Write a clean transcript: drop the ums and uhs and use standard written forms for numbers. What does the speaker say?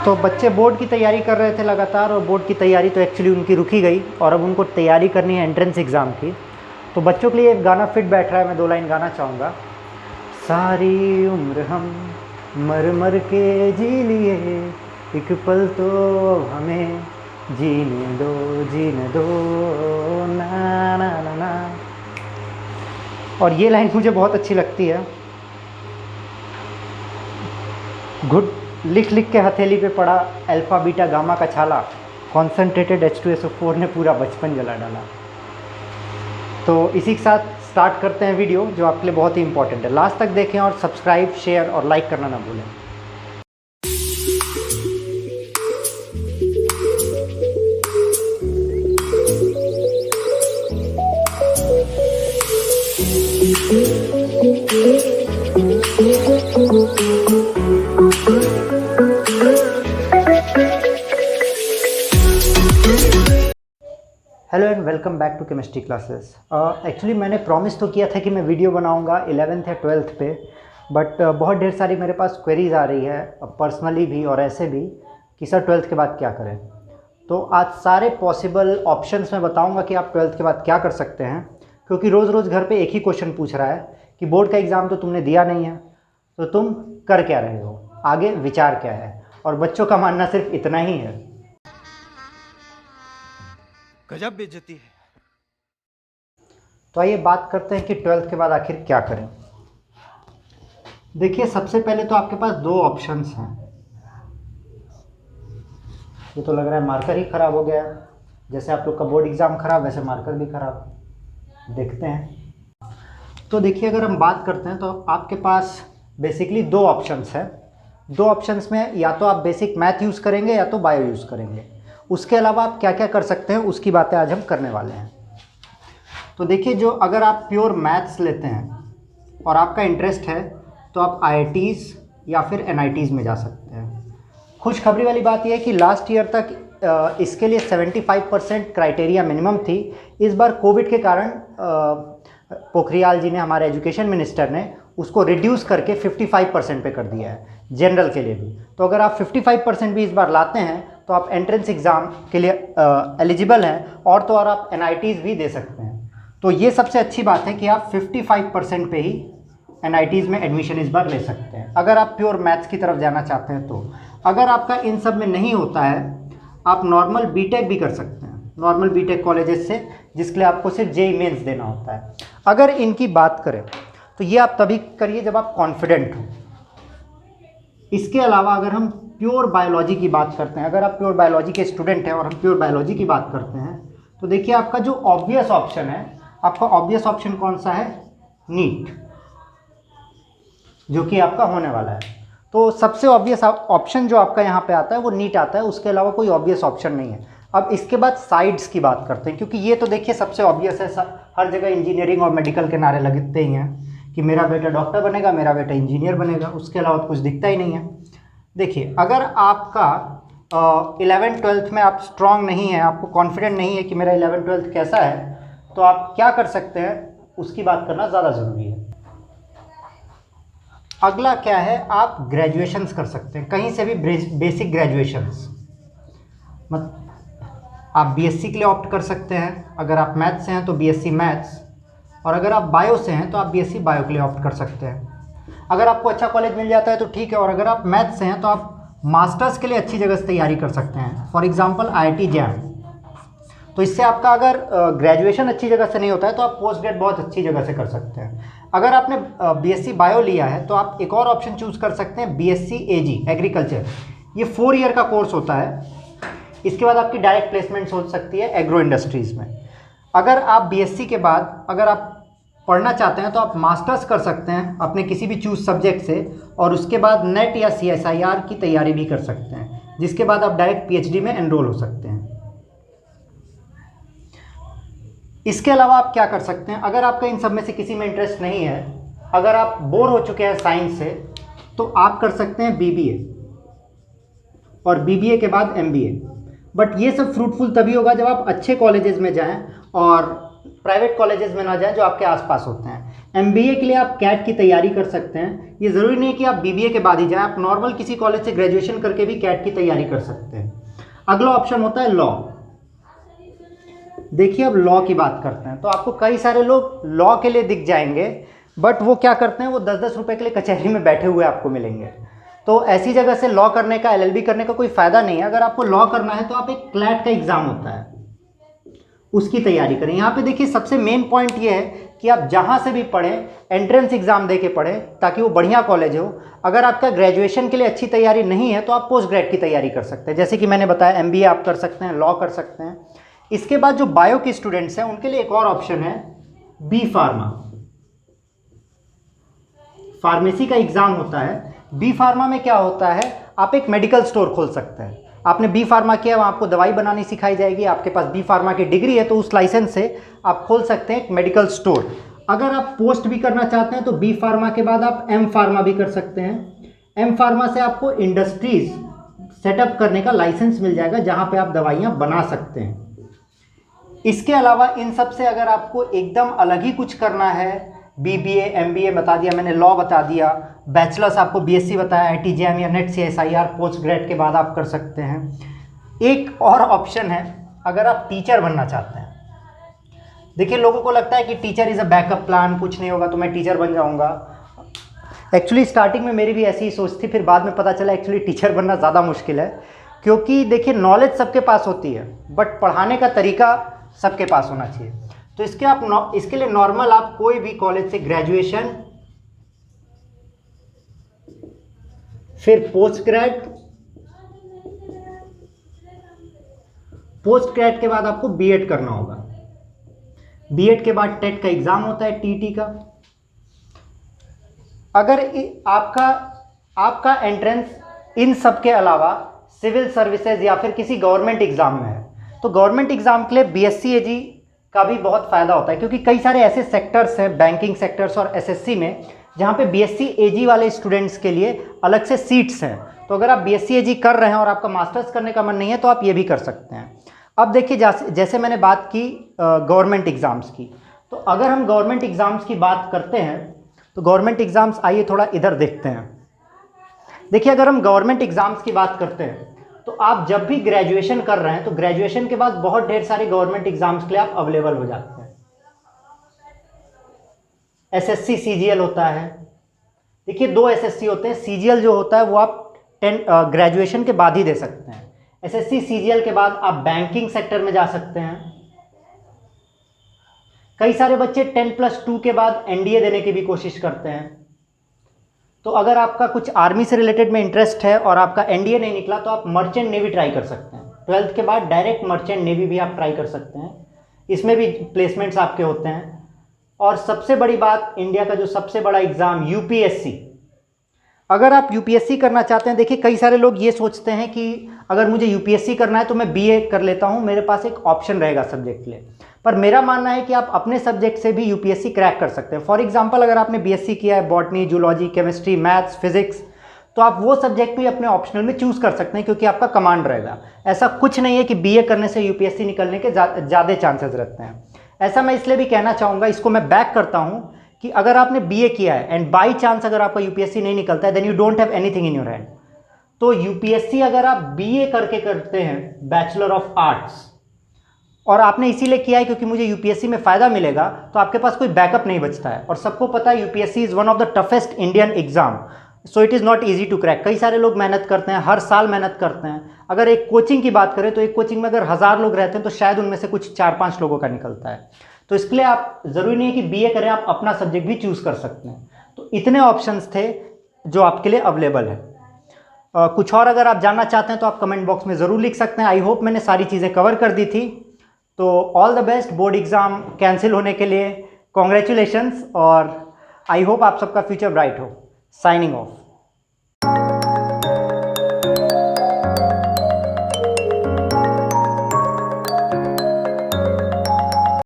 तो बच्चे बोर्ड की तैयारी कर रहे थे लगातार, और बोर्ड की तैयारी तो एक्चुअली उनकी रुकी गई और अब उनको तैयारी करनी है एंट्रेंस एग्ज़ाम की। तो बच्चों के लिए एक गाना फिट बैठ रहा है, मैं 2 लाइन गाना चाहूँगा। सारी उम्र हम मर मर के जी लिए, एक पल तो हमें जीने दो ना ना ना ना। और ये लाइन मुझे बहुत अच्छी लगती है। घुट लिख लिख के हथेली पे पड़ा अल्फ़ा बीटा गामा का छाला, कॉन्सेंट्रेटेड H2SO4 ने पूरा बचपन जला डाला। तो इसी के साथ स्टार्ट करते हैं वीडियो, जो आपके लिए बहुत ही इंपॉर्टेंट है। लास्ट तक देखें और सब्सक्राइब, शेयर और लाइक करना ना भूलें। Hello and welcome back to chemistry classes. Actually मैंने प्रॉमिस तो किया था कि मैं वीडियो बनाऊंगा 11th या 12th पे, बट बहुत ढेर सारी मेरे पास क्वेरीज़ आ रही है पर्सनली भी और ऐसे भी कि सर 12th के बाद क्या करें। तो आज सारे पॉसिबल ऑप्शंस मैं बताऊंगा कि आप 12th के बाद क्या कर सकते हैं, क्योंकि रोज़ रोज़ घर पे एक ही क्वेश्चन पूछ रहा है कि बोर्ड का एग्ज़ाम तो तुमने दिया नहीं है, तो तुम कर क्या रहे हो, आगे विचार क्या है। और बच्चों का मानना सिर्फ इतना ही है। गजब बेइज्जती है। तो आइए बात करते हैं कि 12th के बाद आखिर क्या करें। देखिए, सबसे पहले तो आपके पास 2 ऑप्शंस हैं। ये तो लग रहा है मार्कर ही ख़राब हो गया है। जैसे आप लोग का बोर्ड एग्ज़ाम ख़राब, वैसे मार्कर भी ख़राब। देखते हैं। तो देखिए, अगर हम बात करते हैं तो आपके पास बेसिकली 2 ऑप्शंस हैं। 2 ऑप्शंस में या तो आप बेसिक मैथ यूज़ करेंगे या तो बायो यूज़ करेंगे। उसके अलावा आप क्या क्या कर सकते हैं उसकी बातें आज हम करने वाले हैं। तो देखिए, जो अगर आप प्योर मैथ्स लेते हैं और आपका इंटरेस्ट है तो आप IITs या फिर NITs में जा सकते हैं। खुशखबरी वाली बात यह है कि लास्ट ईयर तक इसके लिए 75% क्राइटेरिया मिनिमम थी। इस बार कोविड के कारण पोखरियाल जी ने, हमारे एजुकेशन मिनिस्टर ने, उसको रिड्यूस करके 55% पे कर दिया है जनरल के लिए भी। तो अगर आप 55% भी इस बार लाते हैं तो आप एंट्रेंस एग्ज़ाम के लिए एलिजिबल हैं, और तो और आप NITs भी दे सकते हैं। तो ये सबसे अच्छी बात है कि आप 55% पे ही NITs में एडमिशन इस बार ले सकते हैं, अगर आप प्योर मैथ्स की तरफ जाना चाहते हैं। तो अगर आपका इन सब में नहीं होता है, आप नॉर्मल बीटेक भी कर सकते हैं, नॉर्मल बीटेक कॉलेजेस से, जिसके लिए आपको सिर्फ JEE मेंस देना होता है। अगर इनकी बात करें तो ये आप तभी करिए जब आप कॉन्फिडेंट हो। इसके अलावा अगर हम प्योर बायोलॉजी की बात करते हैं, अगर आप प्योर बायोलॉजी के स्टूडेंट हैं और हम प्योर बायोलॉजी की बात करते हैं, तो देखिए आपका जो ऑब्वियस ऑप्शन है, आपका ऑब्वियस ऑप्शन कौन सा है? नीट, जो कि आपका होने वाला है। तो सबसे ऑब्वियस ऑप्शन जो आपका यहाँ पे आता है वो नीट आता है, उसके अलावा कोई ऑब्वियस ऑप्शन नहीं है। अब इसके बाद साइड्स की बात करते हैं, क्योंकि ये तो देखिए सबसे ऑब्वियस है। हर जगह इंजीनियरिंग और मेडिकल के नारे लगते ही हैं कि मेरा बेटा डॉक्टर बनेगा, मेरा बेटा इंजीनियर बनेगा, उसके अलावा तो कुछ दिखता ही नहीं है। देखिए, अगर आपका 11th 12th में आप स्ट्रांग नहीं है, आपको कॉन्फिडेंट नहीं है कि मेरा 11th 12th कैसा है, तो आप क्या कर सकते हैं उसकी बात करना ज़्यादा ज़रूरी है। अगला क्या है, आप ग्रेजुएशंस कर सकते हैं, कहीं से भी बेसिक ग्रेजुएशंस। आप BSc के लिए ऑप्ट कर सकते हैं। अगर आप मैथ्स से हैं तो BSc मैथ्स, और अगर आप बायो से हैं तो आप BSc बायो के लिए ऑप्ट कर सकते हैं। अगर आपको अच्छा कॉलेज मिल जाता है तो ठीक है, और अगर आप मैथ्स से हैं तो आप मास्टर्स के लिए अच्छी जगह से तैयारी कर सकते हैं, फॉर एग्जांपल IIT JAM। तो इससे आपका अगर ग्रेजुएशन अच्छी जगह से नहीं होता है तो आप पोस्ट ग्रेड बहुत अच्छी जगह से कर सकते हैं। अगर आपने BSc बायो लिया है तो आप एक और ऑप्शन चूज़ कर सकते हैं, BSc AG एग्रीकल्चर। ये 4 ईयर का कोर्स होता है। इसके बाद आपकी डायरेक्ट प्लेसमेंट्स हो सकती है एग्रो इंडस्ट्रीज़ में। अगर आप BSc के बाद अगर आप पढ़ना चाहते हैं तो आप मास्टर्स कर सकते हैं अपने किसी भी चूज सब्जेक्ट से, और उसके बाद नेट या CSIR की तैयारी भी कर सकते हैं, जिसके बाद आप डायरेक्ट PhD में एनरोल हो सकते हैं। इसके अलावा आप क्या कर सकते हैं, अगर आपका इन सब में से किसी में इंटरेस्ट नहीं है, अगर आप बोर हो चुके हैं साइंस से, तो आप कर सकते हैं BBA, और BBA के बाद MBA। बट ये सब फ्रूटफुल तभी होगा जब आप अच्छे कॉलेजेस में जाएं और प्राइवेट कॉलेजेस में ना जाएं जो आपके आसपास होते हैं। MBA के लिए आप कैट की तैयारी कर सकते हैं। ये ज़रूरी नहीं है कि आप BBA के बाद ही जाएं, आप नॉर्मल किसी कॉलेज से ग्रेजुएशन करके भी कैट की तैयारी कर सकते हैं। अगला ऑप्शन होता है लॉ। देखिए अब लॉ की बात करते हैं तो आपको कई सारे लोग लॉ के लिए दिख जाएंगे, बट वो क्या करते हैं, वो 10-10 रुपए के लिए कचहरी में बैठे हुए आपको मिलेंगे। तो ऐसी जगह से लॉ करने का, LLB करने का कोई फ़ायदा नहीं है। अगर आपको लॉ करना है तो आप एक क्लैट का एग्ज़ाम होता है, उसकी तैयारी करें। यहाँ पे देखिए सबसे मेन पॉइंट ये है कि आप जहाँ से भी पढ़ें एंट्रेंस एग्ज़ाम दे के पढ़ें, ताकि वो बढ़िया कॉलेज हो। अगर आपका ग्रेजुएशन के लिए अच्छी तैयारी नहीं है तो आप पोस्ट ग्रेड की तैयारी कर सकते हैं, जैसे कि मैंने बताया MBA आप कर सकते हैं, लॉ कर सकते हैं। इसके बाद जो बायो के स्टूडेंट्स हैं उनके लिए एक और ऑप्शन है B फार्मा। फार्मेसी का एग्ज़ाम होता है। B फार्मा में क्या होता है, आप एक मेडिकल स्टोर खोल सकते हैं। आपने B फार्मा किया, वहाँ आपको दवाई बनानी सिखाई जाएगी, आपके पास B फार्मा की डिग्री है तो उस लाइसेंस से आप खोल सकते हैं एक मेडिकल स्टोर। अगर आप पोस्ट भी करना चाहते हैं तो B फार्मा के बाद आप M फार्मा भी कर सकते हैं। M फार्मा से आपको इंडस्ट्रीज सेटअप करने का लाइसेंस मिल जाएगा, जहाँ पे आप दवाइयाँ बना सकते हैं। इसके अलावा इन सब से अगर आपको एकदम अलग ही कुछ करना है, BBA MBA बता दिया मैंने, लॉ बता दिया, बैचलर्स आपको BSc बताया, IIT JEM या NET CSIR पोस्ट ग्रेड के बाद आप कर सकते हैं। एक और ऑप्शन है, अगर आप टीचर बनना चाहते हैं। देखिए लोगों को लगता है कि teacher is a backup plan, कुछ नहीं होगा तो मैं टीचर बन जाऊंगा। एक्चुअली स्टार्टिंग में मेरी भी ऐसी ही सोच थी, फिर बाद में पता चला एक्चुअली टीचर बनना ज़्यादा मुश्किल है। क्योंकि देखिए नॉलेज सबके पास होती है, बट पढ़ाने का तरीका सबके पास होना चाहिए। तो इसके लिए नॉर्मल आप कोई भी कॉलेज से ग्रेजुएशन, फिर पोस्ट ग्रेड के बाद आपको B.Ed करना होगा। B.Ed के बाद टेट का एग्ज़ाम होता है, TT का। अगर आपका एंट्रेंस इन सब के अलावा सिविल सर्विसेज या फिर किसी गवर्नमेंट एग्ज़ाम में है, तो गवर्नमेंट एग्ज़ाम के लिए BSc AG का भी बहुत फ़ायदा होता है, क्योंकि कई सारे ऐसे सेक्टर्स हैं बैंकिंग सेक्टर्स और SSC में जहाँ पे BSc AG वाले स्टूडेंट्स के लिए अलग से सीट्स हैं। तो अगर आप BSc AG कर रहे हैं और आपका मास्टर्स करने का मन नहीं है तो आप ये भी कर सकते हैं। अब देखिए जैसे मैंने बात की गवर्नमेंट एग्ज़ाम्स की, तो अगर हम गवर्नमेंट एग्ज़ाम्स की बात करते हैं तो गवर्नमेंट एग्ज़ाम्स, आइए थोड़ा इधर देखते हैं। देखिए अगर हम गवर्नमेंट एग्ज़ाम्स की बात करते हैं तो आप जब भी ग्रेजुएशन कर रहे हैं तो ग्रेजुएशन के बाद बहुत ढेर सारे गवर्नमेंट एग्जाम्स के लिए आप अवेलेबल हो जाते हैं। SSC CGL होता है। देखिए 2 SSC होते हैं। CGL जो होता है वो आप ग्रेजुएशन के बाद ही दे सकते हैं। SSC CGL के बाद आप बैंकिंग सेक्टर में जा सकते हैं। कई सारे बच्चे 10+2 के बाद NDA देने की भी कोशिश करते हैं। तो अगर आपका कुछ आर्मी से रिलेटेड में इंटरेस्ट है और आपका NDA नहीं निकला तो आप मर्चेंट नेवी ट्राई कर सकते हैं। 12th के बाद डायरेक्ट मर्चेंट नेवी भी आप ट्राई कर सकते हैं, इसमें भी प्लेसमेंट्स आपके होते हैं। और सबसे बड़ी बात, इंडिया का जो सबसे बड़ा एग्ज़ाम UPSC, अगर आप UPSC करना चाहते हैं, देखिए कई सारे लोग ये सोचते हैं कि अगर मुझे UPSC करना है तो मैं BA कर लेता हूँ, मेरे पास एक ऑप्शन रहेगा सब्जेक्ट के लिए। पर मेरा मानना है कि आप अपने सब्जेक्ट से भी UPSC क्रैक कर सकते हैं। फॉर एग्जांपल अगर आपने BSc किया है botany, zoology, chemistry, maths, physics, तो आप वो सब्जेक्ट भी अपने ऑप्शनल में चूज़ कर सकते हैं, क्योंकि आपका कमांड रहेगा। ऐसा कुछ नहीं है कि BA करने से UPSC निकलने के ज़्यादा चांसेस रहते हैं। ऐसा मैं इसलिए भी कहना चाहूँगा, इसको मैं बैक करता हूँ कि अगर आपने BA किया है एंड बाई चांस अगर आपका UPSC नहीं निकलता है, then you don't have anything in your hand. तो UPSC अगर आप BA करके करते हैं, बैचलर ऑफ आर्ट्स, और आपने इसीलिए किया है क्योंकि मुझे UPSC में फ़ायदा मिलेगा, तो आपके पास कोई बैकअप नहीं बचता है। और सबको पता है UPSC is one of the toughest Indian exam, so it is not easy to crack. कई सारे लोग मेहनत करते हैं, हर साल मेहनत करते हैं। अगर एक कोचिंग की बात करें तो एक कोचिंग में अगर 1000 लोग रहते हैं तो शायद उनमें से कुछ 4-5 लोगों का निकलता है। तो इसके लिए आप ज़रूरी नहीं है कि BA करें, आप अपना सब्जेक्ट भी चूज़ कर सकते हैं। तो इतने ऑप्शंस थे जो आपके लिए अवेलेबल है। कुछ और अगर आप जानना चाहते हैं तो आप कमेंट बॉक्स में ज़रूर लिख सकते हैं। आई होप मैंने सारी चीज़ें कवर कर दी थी। तो all the best, board exam cancel होने के लिए कॉन्ग्रेचुलेशंस, और आई होप आप सबका फ्यूचर ब्राइट हो। Signing off.